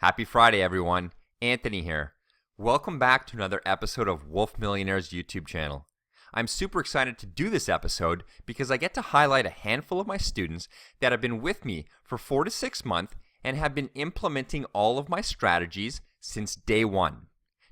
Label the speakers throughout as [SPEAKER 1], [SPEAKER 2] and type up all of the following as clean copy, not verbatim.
[SPEAKER 1] Happy Friday, everyone. Anthony here. Welcome back to another episode of Wolf Millionaire's YouTube channel. I'm super excited to do this episode because I get to highlight a handful of my students that have been with me for 4 to 6 months and have been implementing all of my strategies since day one.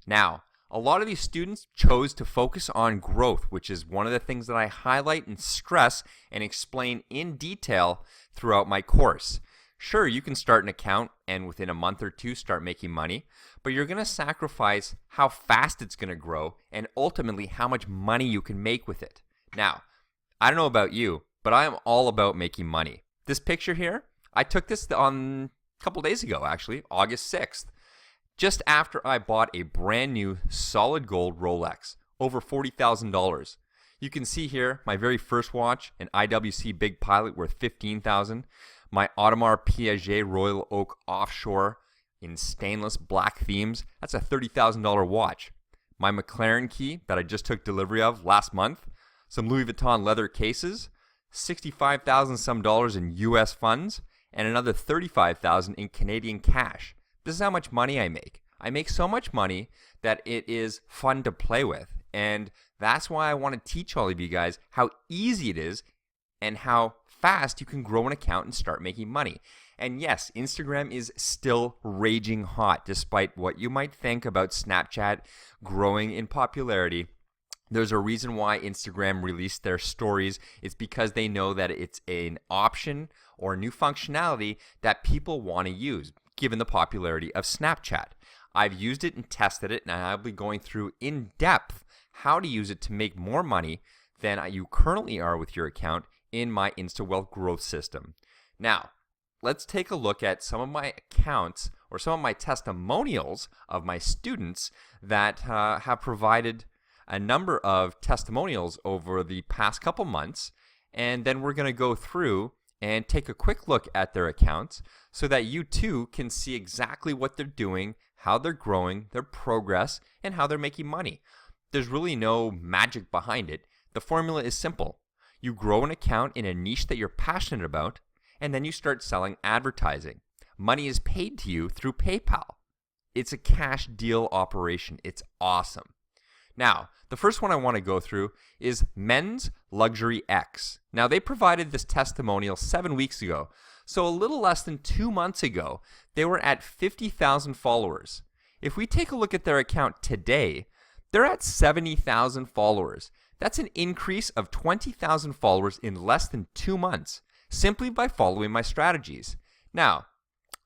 [SPEAKER 1] Now, a lot of these students chose to focus on growth, which is one of the things that I highlight and stress and explain in detail throughout my course. Sure, you can start an account and within a month or two start making money, but you're going to sacrifice how fast it's going to grow and ultimately how much money you can make with it. Now, I don't know about you, but I am all about making money. This picture here, I took this on a couple days ago actually, August 6th, just after I bought a brand new solid gold Rolex, over $40,000. You can see here my very first watch, an IWC Big Pilot worth $15,000. My Audemars Piguet Royal Oak Offshore in stainless black themes, that's a $30,000 watch. My McLaren key that I just took delivery of last month, some Louis Vuitton leather cases, $65,000 some dollars in US funds, and another $35,000 in Canadian cash. This is how much money I make. I make so much money that it is fun to play with, and that's why I want to teach all of you guys how easy it is and how fast you can grow an account and start making money. And yes, Instagram is still raging hot despite what you might think about Snapchat growing in popularity. There's a reason why Instagram released their stories. It's because they know that it's an option or a new functionality that people want to use given the popularity of Snapchat. I've used it and tested it, and I'll be going through in depth how to use it to make more money than you currently are with your account in my InstaWealth growth system. Now, let's take a look at some of my accounts or some of my testimonials of my students that have provided a number of testimonials over the past couple months, and then we're going to go through and take a quick look at their accounts so that you too can see exactly what they're doing, how they're growing, their progress, and how they're making money. There's really no magic behind it. The formula is simple. You grow an account in a niche that you're passionate about, and then you start selling advertising. Money is paid to you through PayPal. It's a cash deal operation. It's awesome. Now, the first one I want to go through is Men's Luxury X. Now, they provided this testimonial 7 weeks ago, so a little less than 2 months ago, they were at 50,000 followers. If we take a look at their account today, they're at 70,000 followers. That's an increase of 20,000 followers in less than 2 months, simply by following my strategies. Now,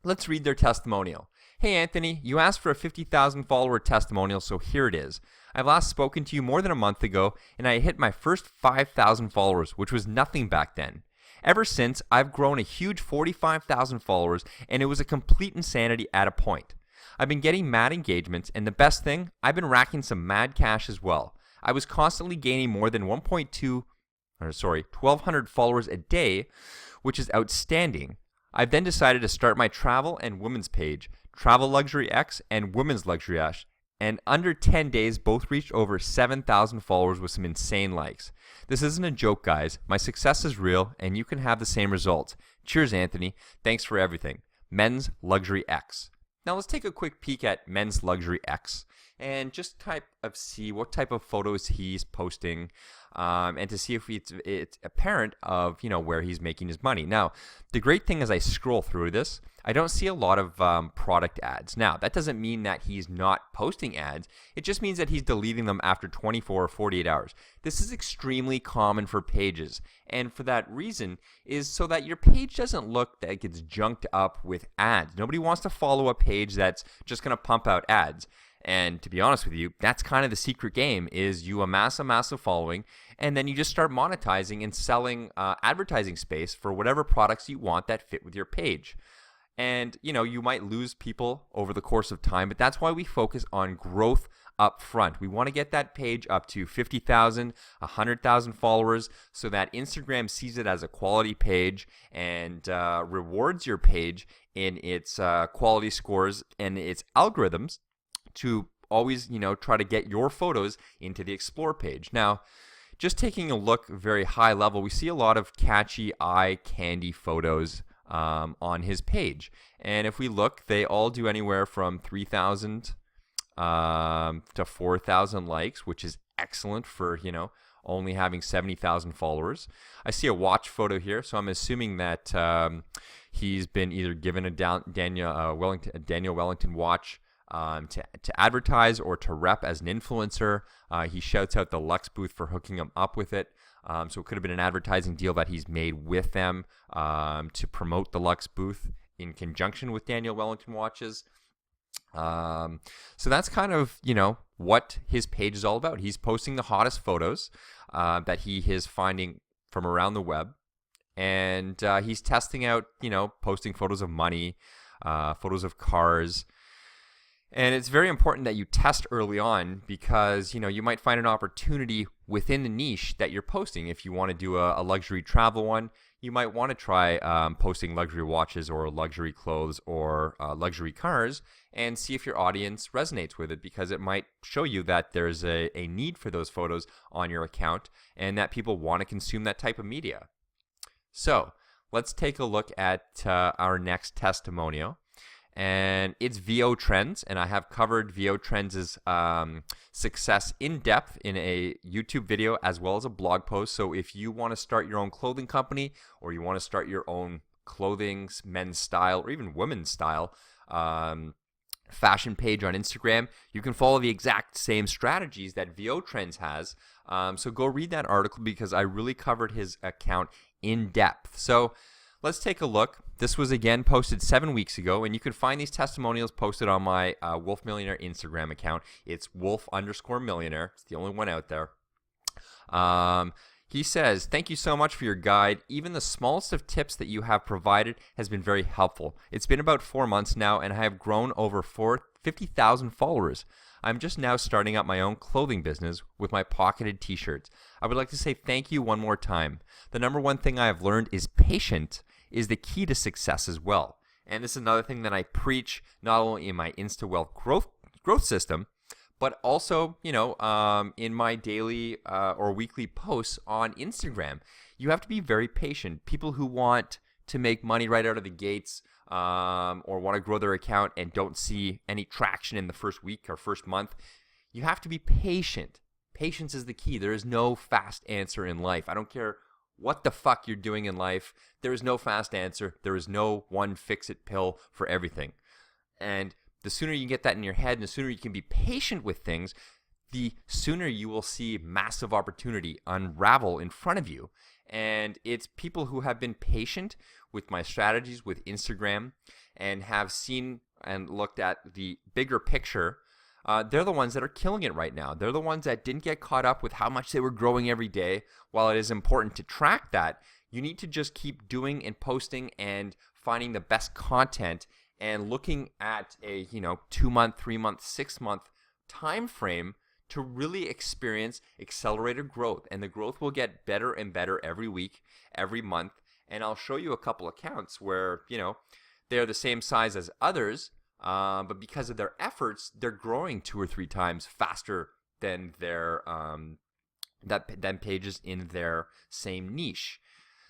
[SPEAKER 1] let's read their testimonial. Hey Anthony, you asked for a 50,000 follower testimonial, so here it is. I've last spoken to you more than a month ago, and I hit my first 5,000 followers, which was nothing back then. Ever since, I've grown a huge 45,000 followers, and it was a complete insanity at a point. I've been getting mad engagements, and the best thing, I've been racking some mad cash as well. I was constantly gaining more than 1,200 followers a day, which is outstanding. I've then decided to start my travel and women's page, Travel Luxury X and Women's Luxury X, and under 10 days both reached over 7,000 followers with some insane likes. This isn't a joke, guys. My success is real, and you can have the same results. Cheers, Anthony. Thanks for everything. Men's Luxury X. Now let's take a quick peek at Men's Luxury X and just see what type of photos he's posting, and to see if it's apparent of where he's making his money. Now, the great thing as I scroll through this, I don't see a lot of product ads. Now, that doesn't mean that he's not posting ads. It just means that he's deleting them after 24 or 48 hours. This is extremely common for pages, and for that reason is so that your page doesn't look like it's junked up with ads. Nobody wants to follow a page that's just going to pump out ads. And to be honest with you, that's kind of the secret game, is you amass a massive following, and then you just start monetizing and selling advertising space for whatever products you want that fit with your page. And, you might lose people over the course of time, but that's why we focus on growth up front. We want to get that page up to 50,000, 100,000 followers so that Instagram sees it as a quality page and rewards your page in its quality scores and its algorithms to always, try to get your photos into the Explore page. Now, just taking a look very high level, we see a lot of catchy eye candy photos on his page. And if we look, they all do anywhere from 3,000 to 4,000 likes, which is excellent for, only having 70,000 followers. I see a watch photo here, so I'm assuming that he's been either given a Daniel Wellington watch to advertise or to rep as an influencer. He shouts out the Lux booth for hooking him up with it. So it could have been an advertising deal that he's made with them to promote the Lux booth in conjunction with Daniel Wellington watches. So that's kind of, what his page is all about. He's posting the hottest photos that he is finding from around the web. And he's testing out, posting photos of money, photos of cars. And it's very important that you test early on because, you might find an opportunity within the niche that you're posting. If you want to do a luxury travel one, you might want to try posting luxury watches or luxury clothes or luxury cars and see if your audience resonates with it, because it might show you that there's a need for those photos on your account and that people want to consume that type of media. So let's take a look at our next testimonial. And it's VO Trends, and I have covered VO Trends' success in depth in a YouTube video as well as a blog post. So if you want to start your own clothing company, or you want to start your own clothing, men's style, or even women's style fashion page on Instagram, you can follow the exact same strategies that VO Trends has. So go read that article because I really covered his account in depth. So let's take a look. This was again posted 7 weeks ago, and you can find these testimonials posted on my Wolf Millionaire Instagram account. It's Wolf_Millionaire. It's the only one out there. He says, "Thank you so much for your guide. Even the smallest of tips that you have provided has been very helpful. It's been about 4 months now, and I have grown over 50,000 followers. I'm just now starting up my own clothing business with my pocketed t-shirts. I would like to say thank you one more time. The number one thing I have learned is patience is the key to success as well. And this is another thing that I preach not only in my InstaWealth growth system, but also, in my daily or weekly posts on Instagram. You have to be very patient. People who want to make money right out of the gates or want to grow their account and don't see any traction in the first week or first month, you have to be patient. Patience is the key. There is no fast answer in life. I don't care what the fuck you're doing in life. There is no fast answer. There is no one fix-it pill for everything. And the sooner you get that in your head and the sooner you can be patient with things, the sooner you will see massive opportunity unravel in front of you. And it's people who have been patient with my strategies with Instagram and have seen and looked at the bigger picture. They're the ones that are killing it right now. They're the ones that didn't get caught up with how much they were growing every day. While it is important to track that, you need to just keep doing and posting and finding the best content and looking at a 2-month, 3-month, 6-month time frame to really experience accelerated growth. And the growth will get better and better every week, every month. And I'll show you a couple accounts where, they're the same size as others, but because of their efforts, they're growing 2 or 3 times faster than their than pages in their same niche.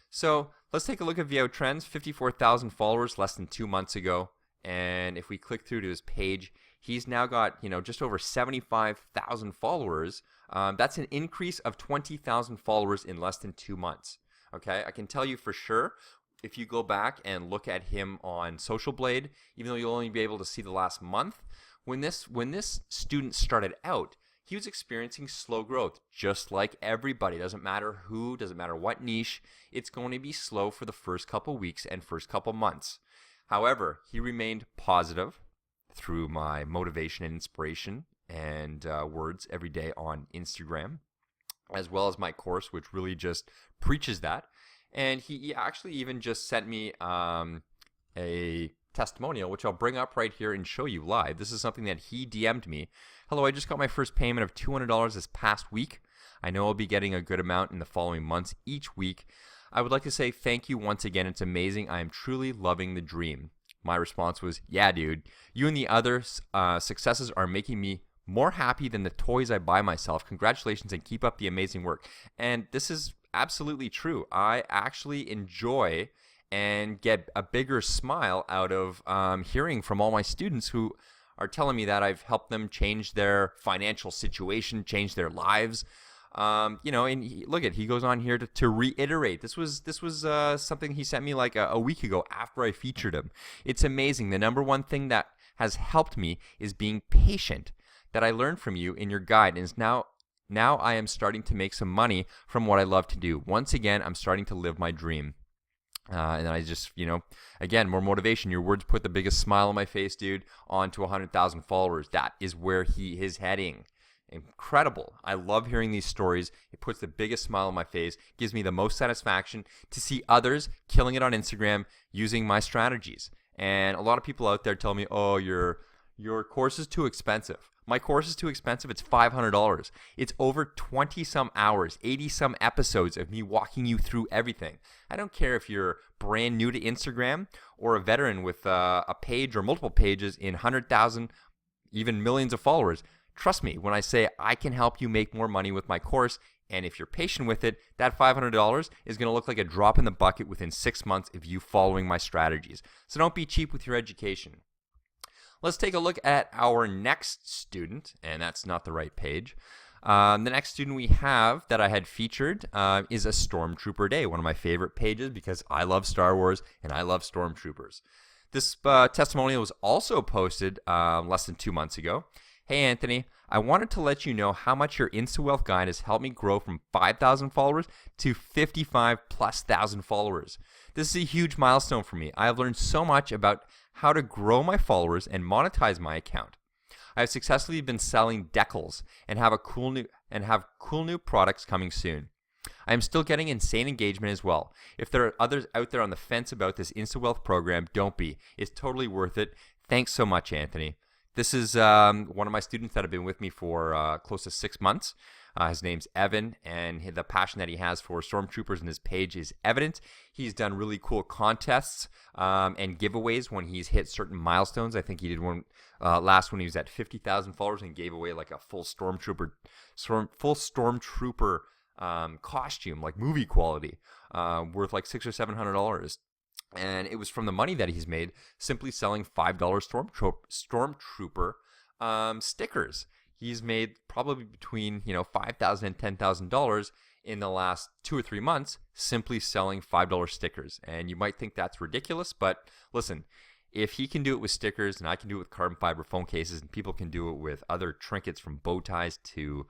[SPEAKER 1] So let's take a look at VO Trends. 54,000 followers less than 2 months ago. And if we click through to his page, he's now got just over 75,000 followers. That's an increase of 20,000 followers in less than 2 months. Okay, I can tell you for sure, if you go back and look at him on Social Blade, even though you'll only be able to see the last month, when this student started out, he was experiencing slow growth, just like everybody. Doesn't matter who, doesn't matter what niche, it's going to be slow for the first couple weeks and first couple months. However, he remained positive through my motivation and inspiration and words every day on Instagram, as well as my course, which really just preaches that. And he actually even just sent me a testimonial, which I'll bring up right here and show you live. This is something that he DM'd me. "Hello, I just got my first payment of $200 this past week. I know I'll be getting a good amount in the following months each week. I would like to say thank you once again. It's amazing. I am truly loving the dream." My response was, "Yeah, dude, you and the other successes are making me more happy than the toys I buy myself. Congratulations and keep up the amazing work." And this is absolutely true. I actually enjoy and get a bigger smile out of hearing from all my students who are telling me that I've helped them change their financial situation, change their lives. And he goes on here to reiterate. This was something he sent me like a week ago after I featured him. It's amazing. The number one thing that has helped me is being patient, that I learned from you in your guide, and is now I am starting to make some money from what I love to do. Once again, I'm starting to live my dream. And I just, again, more motivation. Your words put the biggest smile on my face, dude, on to 100,000 followers. That is where he is heading. Incredible. I love hearing these stories. It puts the biggest smile on my face, gives me the most satisfaction to see others killing it on Instagram using my strategies. And a lot of people out there tell me, oh, your course is too expensive. My course is too expensive. It's $500. It's over 20-some hours, 80-some episodes of me walking you through everything. I don't care if you're brand new to Instagram or a veteran with a page or multiple pages in 100,000, even millions of followers. Trust me when I say I can help you make more money with my course, and if you're patient with it, that $500 is going to look like a drop in the bucket within 6 months of you following my strategies. So don't be cheap with your education. Let's take a look at our next student, and that's not the right page. The next student we have that I had featured is a Stormtrooper Day, one of my favorite pages because I love Star Wars and I love Stormtroopers. This testimonial was also posted less than 2 months ago. Hey Anthony, I wanted to let you know how much your InstaWealth guide has helped me grow from 5,000 followers to 55,000+ followers. This is a huge milestone for me. I have learned so much about how to grow my followers and monetize my account. I have successfully been selling decals and have cool new products coming soon. I am still getting insane engagement as well. If there are others out there on the fence about this InstaWealth program, don't be. It's totally worth it. Thanks so much, Anthony. This is one of my students that have been with me for close to 6 months. His name's Evan, and the passion that he has for Stormtroopers and his page is evident. He's done really cool contests and giveaways when he's hit certain milestones. I think he did one last when he was at 50,000 followers and gave away like a full Stormtrooper costume, like movie quality, worth like $600 or $700. And it was from the money that he's made simply selling $5 Stormtrooper stickers. He's made probably between $5,000 and $10,000 in the last 2 or 3 months simply selling $5 stickers. And you might think that's ridiculous, but listen, if he can do it with stickers and I can do it with carbon fiber phone cases and people can do it with other trinkets from bow ties to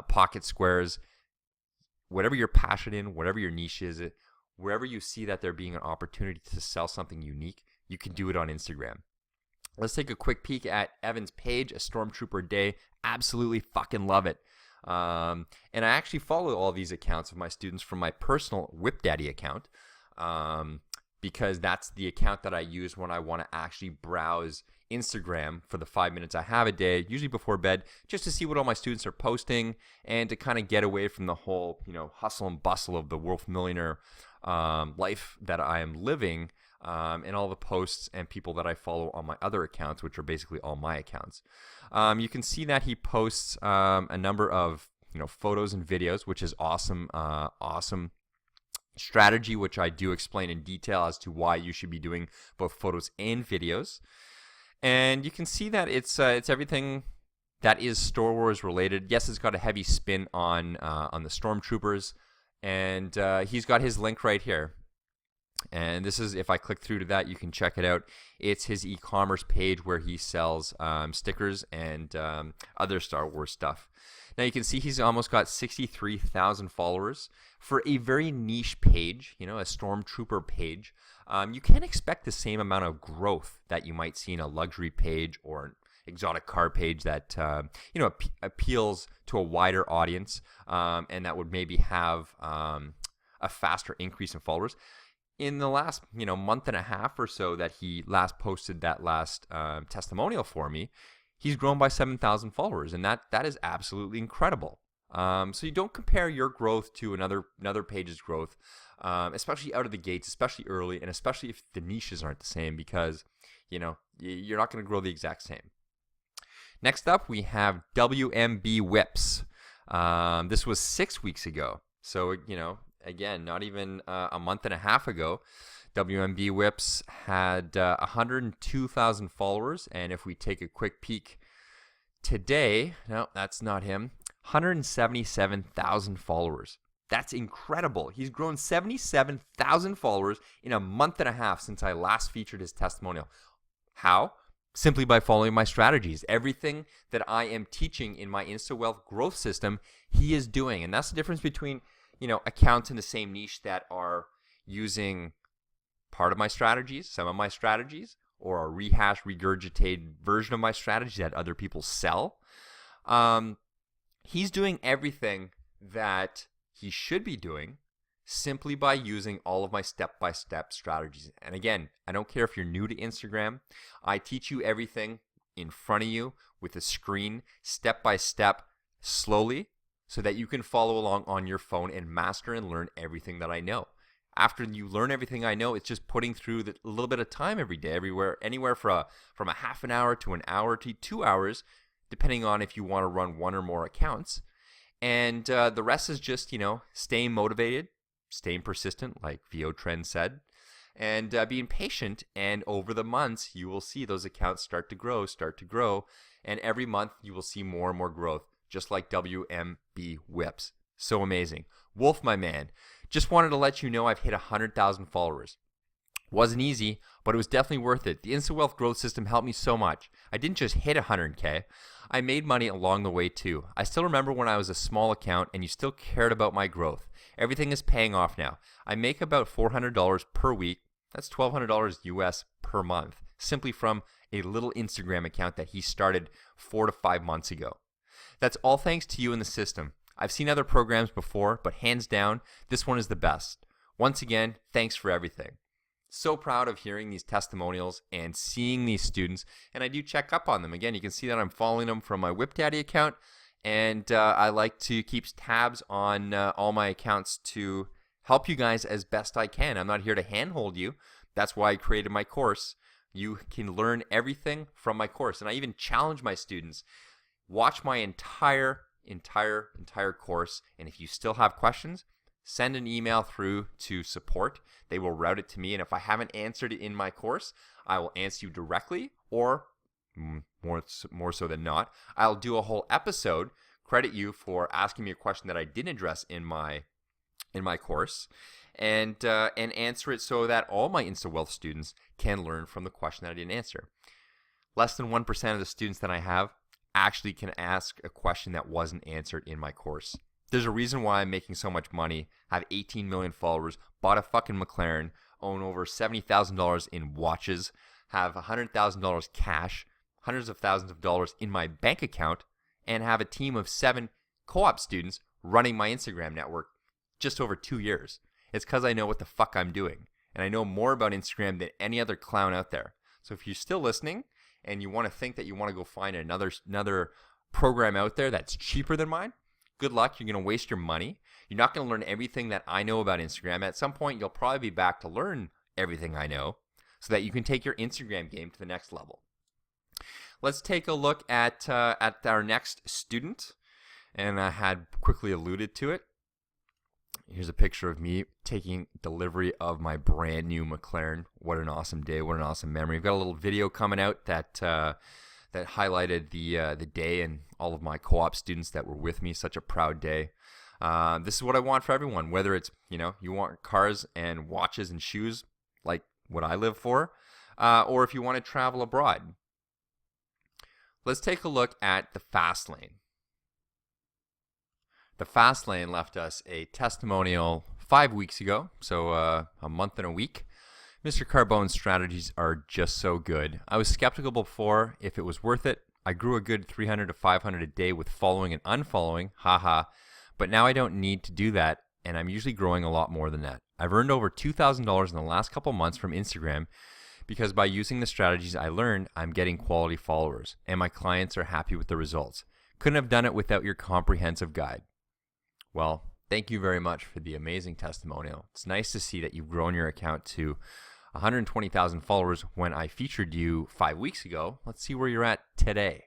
[SPEAKER 1] pocket squares, whatever you're passionate in, whatever your niche is, wherever you see that there being an opportunity to sell something unique, you can do it on Instagram. Let's take a quick peek at Evan's page, A Stormtrooper Day. Absolutely fucking love it. And I actually follow all these accounts of my students from my personal Whip Daddy account because that's the account that I use when I want to actually browse Instagram for the 5 minutes I have a day, usually before bed, just to see what all my students are posting and to kind of get away from the whole, hustle and bustle of the Wolf Millionaire life that I am living, and all the posts and people that I follow on my other accounts, which are basically all my accounts. You can see that he posts a number of photos and videos, which is awesome. Awesome strategy, which I do explain in detail as to why you should be doing both photos and videos. And you can see that it's everything that is Star Wars related. Yes, it's got a heavy spin on the Stormtroopers, and he's got his link right here. And this is, if I click through to that, you can check it out. It's his e-commerce page where he sells stickers and other Star Wars stuff. Now you can see he's almost got 63,000 followers for a very niche page, a Stormtrooper page. You can't expect the same amount of growth that you might see in a luxury page or an exotic car page that appeals to a wider audience, and that would maybe have a faster increase in followers. In the last month and a half or so that he last posted that last testimonial for me, he's grown by 7,000 followers, and that is absolutely incredible. So you don't compare your growth to another page's growth, especially out of the gates, especially early, and especially if the niches aren't the same, because you're not going to grow the exact same. Next up, we have WMB Whips. This was 6 weeks ago. So, again, not even a month and a half ago, WMB Whips had 102,000 followers. And if we take a quick peek today, no, that's not him, 177,000 followers. That's incredible. He's grown 77,000 followers in a month and a half since I last featured his testimonial. How? Simply by following my strategies. Everything that I am teaching in my InstaWealth growth system, he is doing. And that's the difference between, accounts in the same niche that are using part of my strategies, some of my strategies, or a rehashed, regurgitated version of my strategy that other people sell. He's doing everything that he should be doing simply by using all of my step-by-step strategies. And again, I don't care if you're new to Instagram. I teach you everything in front of you with a screen, step-by-step, slowly, so that you can follow along on your phone and master and learn everything that I know. After you learn everything I know, it's just putting through a little bit of time every day, anywhere from a half an hour to an hour to 2 hours, depending on if you want to run one or more accounts. And the rest is just, staying motivated, staying persistent, like VO Trend said, and being patient. And over the months, you will see those accounts start to grow. And every month, you will see more and more growth, just like WMB Whips. So amazing. Wolf, my man, just wanted to let you know I've hit 100,000 followers. Wasn't easy, but it was definitely worth it. The InstaWealth growth system helped me so much. I didn't just hit 100K. I made money along the way too. I still remember when I was a small account and you still cared about my growth. Everything is paying off now. I make about $400 per week. That's $1,200 US per month, simply from a little Instagram account that he started 4 to 5 months ago. That's all thanks to you and the system. I've seen other programs before, but hands down, this one is the best. Once again, thanks for everything. So proud of hearing these testimonials and seeing these students, and I do check up on them. Again, you can see that I'm following them from my WhipDaddy account, and I like to keep tabs on all my accounts to help you guys as best I can. I'm not here to handhold you. That's why I created my course. You can learn everything from my course, and I even challenge my students. Watch my entire course, and if you still have questions, send an email through to support. They will route it to me, and if I haven't answered it in my course, I will answer you directly, or more so than not, I'll do a whole episode, credit you for asking me a question that I didn't address in my course, and answer it so that all my InstaWealth students can learn from the question that I didn't answer. Less than 1% of the students that I have actually can ask a question that wasn't answered in my course. There's a reason why I'm making so much money, have 18 million followers, bought a fucking McLaren, own over $70,000 in watches, have $100,000 cash, hundreds of thousands of dollars in my bank account, and have a team of 7 co-op students running my Instagram network just over 2 years. It's because I know what the fuck I'm doing, and I know more about Instagram than any other clown out there. So if you're still listening and you want to think that you want to go find another program out there that's cheaper than mine, good luck. You're going to waste your money. You're not going to learn everything that I know about Instagram. At some point, you'll probably be back to learn everything I know so that you can take your Instagram game to the next level. Let's take a look at our next student, and I had quickly alluded to it. Here's a picture of me taking delivery of my brand new McLaren. What an awesome day. What an awesome memory. We've got a little video coming out that highlighted the day and all of my co-op students that were with me. Such a proud day. This is what I want for everyone, whether it's, you want cars and watches and shoes like what I live for, or if you want to travel abroad. Let's take a look at the FastLane. The FastLane left us a testimonial 5 weeks ago, so a month and a week. Mr. Carbone's strategies are just so good. I was skeptical before if it was worth it. I grew a good 300 to 500 a day with following and unfollowing, haha, but now I don't need to do that, and I'm usually growing a lot more than that. I've earned over $2,000 in the last couple months from Instagram because by using the strategies I learned, I'm getting quality followers, and my clients are happy with the results. Couldn't have done it without your comprehensive guide. Well, thank you very much for the amazing testimonial. It's nice to see that you've grown your account to 120,000 followers when I featured you 5 weeks ago. Let's see where you're at today.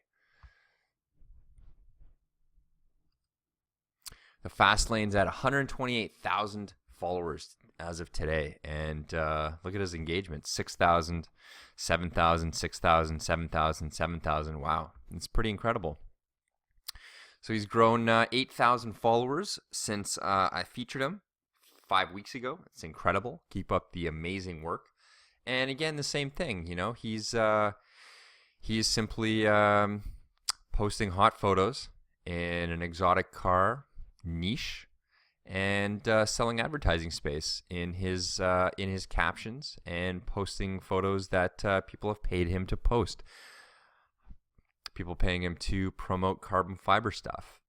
[SPEAKER 1] The FastLane's at 128,000 followers as of today. And look at his engagement, 6,000, 7,000, 6,000, 7,000, 7,000. Wow, it's pretty incredible. So he's grown 8,000 followers since I featured him 5 weeks ago. It's incredible. Keep up the amazing work. And again, the same thing. He's simply posting hot photos in an exotic car niche and selling advertising space in his captions and posting photos that people have paid him to post. People paying him to promote carbon fiber stuff.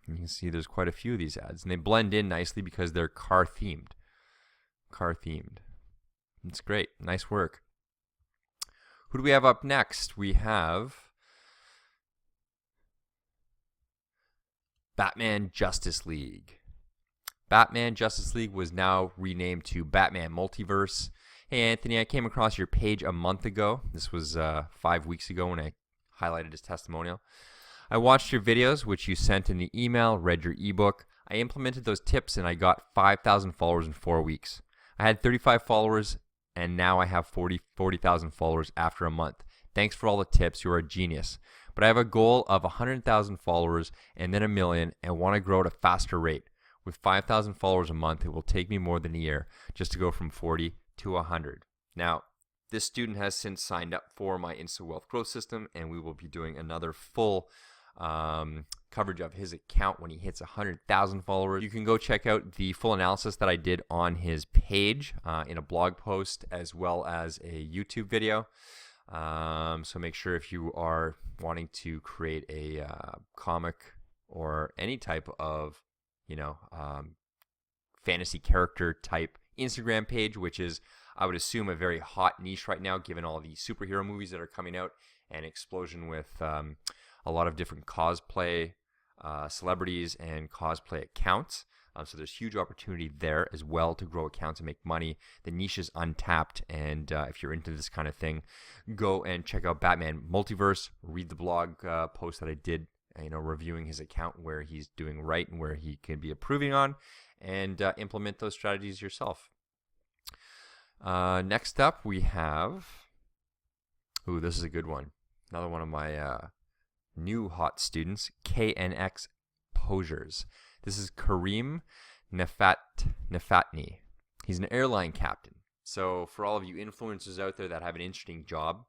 [SPEAKER 1] You can see there's quite a few of these ads, and they blend in nicely because they're car themed. It's great. Nice work. Who do we have up next? We have Batman Justice League. Batman Justice League was now renamed to Batman Multiverse. Hey, Anthony, I came across your page a month ago. This was 5 weeks ago when I highlighted his testimonial. I watched your videos, which you sent in the email, read your ebook. I implemented those tips, and I got 5,000 followers in 4 weeks. I had 35 followers, and now I have 40,000 followers after a month. Thanks for all the tips. You're a genius. But I have a goal of 100,000 followers and then 1 million, and want to grow at a faster rate. With 5,000 followers a month, it will take me more than a year just to go from 40 to 100. Now, this student has since signed up for my Instant Wealth Growth System, and we will be doing another full coverage of his account when he hits 100,000 followers. You can go check out the full analysis that I did on his page in a blog post as well as a YouTube video. So make sure if you are wanting to create a comic or any type of fantasy character type Instagram page, which is, I would assume, a very hot niche right now, given all the superhero movies that are coming out and explosion with a lot of different cosplay celebrities and cosplay accounts. So there's huge opportunity there as well to grow accounts and make money. The niche is untapped, and if you're into this kind of thing, go and check out Batman Multiverse. Read the blog post that I did, reviewing his account, where he's doing right and where he can be improving on, and implement those strategies yourself. Next up, we have, this is a good one. Another one of my new hot students, KNX Posers. This is Kareem Nefatni. He's an airline captain. So for all of you influencers out there that have an interesting job,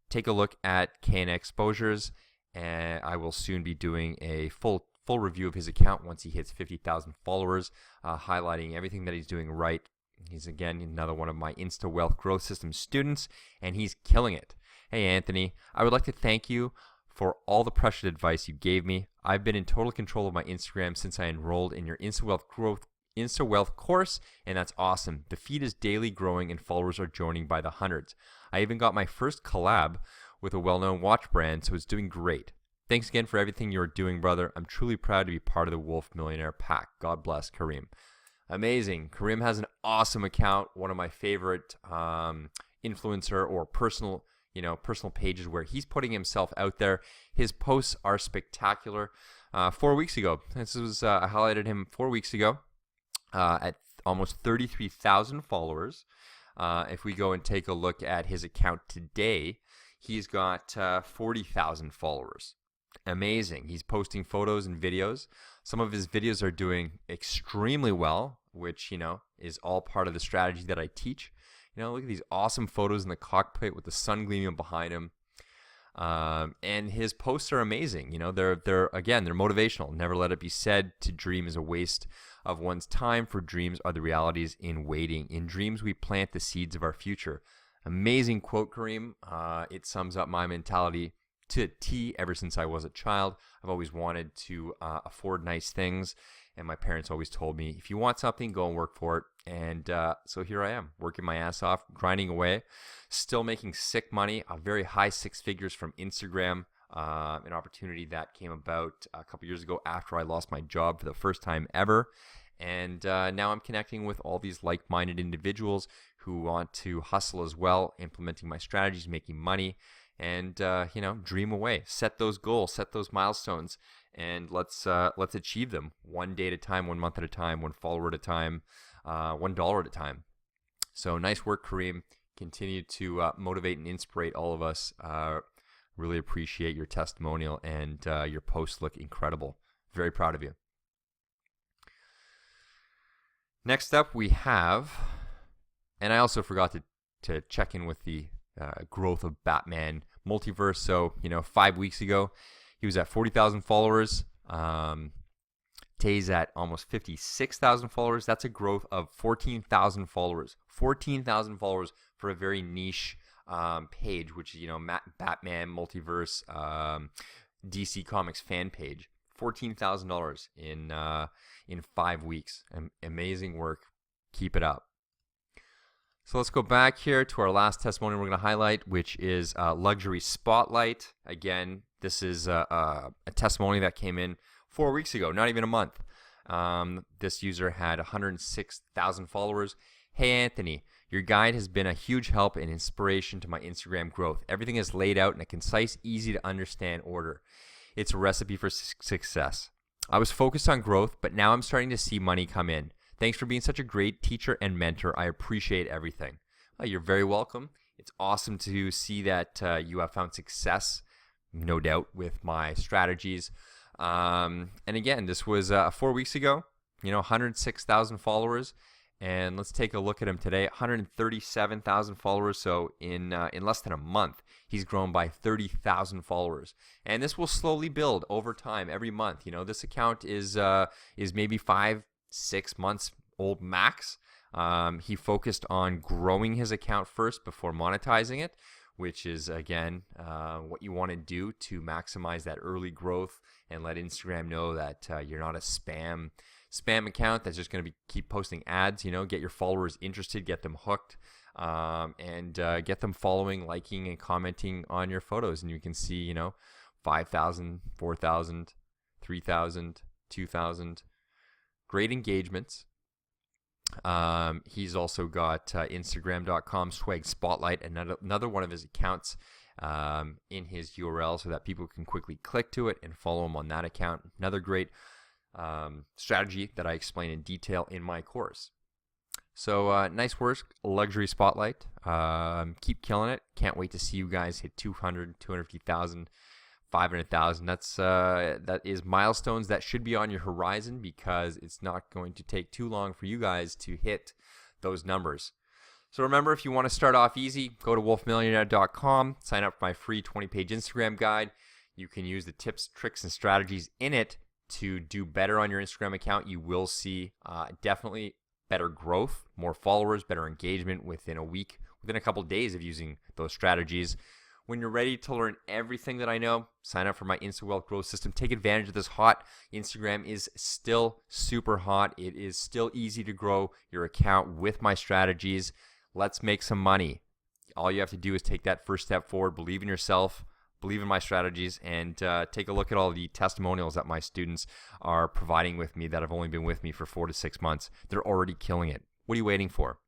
[SPEAKER 1] take a look at KNX Exposures, and I will soon be doing a full review of his account once he hits 50,000 followers, highlighting everything that he's doing right. He's, again, another one of my Insta Wealth Growth System students, and he's killing it. Hey, Anthony, I would like to thank you for all the precious advice you gave me. I've been in total control of my Instagram since I enrolled in your Insta Wealth course, and that's awesome. The feed is daily growing, and followers are joining by the hundreds. I even got my first collab with a well-known watch brand, so it's doing great. Thanks again for everything you're doing, brother. I'm truly proud to be part of the Wolf Millionaire pack. God bless, Kareem. Amazing. Kareem has an awesome account, one of my favorite influencer or personal pages where he's putting himself out there. His posts are spectacular. 4 weeks ago, I highlighted him 4 weeks ago at almost 33,000 followers. If we go and take a look at his account today, he's got 40,000 followers. Amazing. He's posting photos and videos. Some of his videos are doing extremely well, which, is all part of the strategy that I teach. Look at these awesome photos in the cockpit with the sun gleaming behind him. And his posts are amazing. They're motivational. Never let it be said to dream is a waste of one's time, for dreams are the realities in waiting. In dreams, we plant the seeds of our future. Amazing quote, Kareem. It sums up my mentality to a T ever since I was a child. I've always wanted to afford nice things, and my parents always told me, if you want something, go and work for it. And so here I am, working my ass off, grinding away, still making sick money, a very high 6 figures from Instagram, an opportunity that came about a couple years ago after I lost my job for the first time ever. And now I'm connecting with all these like-minded individuals who want to hustle as well, implementing my strategies, making money, and dream away, set those goals, set those milestones, and let's achieve them one day at a time, 1 month at a time, one follower at a time, $1 at a time. So nice work, Kareem. Continue to motivate and inspire all of us. Really appreciate your testimonial, and your posts look incredible. Very proud of you. Next up, we have, and I also forgot to check in with the growth of Batman Multiverse. So, 5 weeks ago, he was at 40,000 followers. Today's at almost 56,000 followers. That's a growth of 14,000 followers. 14,000 followers for a very niche page, which is, Batman Multiverse DC Comics fan page. $14,000 in 5 weeks. Amazing work. Keep it up. So let's go back here to our last testimony we're going to highlight, which is Luxury Spotlight. Again, this is a testimony that came in 4 weeks ago, not even a month. This user had 106,000 followers. Hey, Anthony, your guide has been a huge help and inspiration to my Instagram growth. Everything is laid out in a concise, easy to understand order. It's a recipe for success. I was focused on growth, but now I'm starting to see money come in. Thanks for being such a great teacher and mentor. I appreciate everything. You're very welcome. It's awesome to see that you have found success, no doubt, with my strategies. And again, this was 4 weeks ago, 106,000 followers. And let's take a look at him today, 137,000 followers. So in less than a month, he's grown by 30,000 followers. And this will slowly build over time, every month. This account is maybe 5-6 months old max. He focused on growing his account first before monetizing it, which is, again, what you want to do to maximize that early growth and let Instagram know that you're not a spam account that's just going to keep posting ads. Get your followers interested, get them hooked, and get them following, liking, and commenting on your photos. And you can see, 5,000, 4,000, 3,000, 2,000. Great engagements. He's also got Instagram.com swag spotlight, another one of his accounts in his URL, so that people can quickly click to it and follow him on that account. Another great strategy that I explain in detail in my course. So nice work, Luxury Spotlight. Keep killing it. Can't wait to see you guys hit 200, 250,000, 500,000. That is milestones that should be on your horizon, because it's not going to take too long for you guys to hit those numbers. So remember, if you want to start off easy, go to wolfmillionaire.com, sign up for my free 20-page Instagram guide. You can use the tips, tricks, and strategies in it to do better on your Instagram account. You will see definitely better growth, more followers, better engagement within a week, within a couple days of using those strategies. When you're ready to learn everything that I know, sign up for my Insta Wealth Growth System. Take advantage of this hot. Instagram is still super hot. It is still easy to grow your account with my strategies. Let's make some money. All you have to do is take that first step forward, believe in yourself, believe in my strategies, and take a look at all the testimonials that my students are providing with me that have only been with me for 4 to 6 months. They're already killing it. What are you waiting for?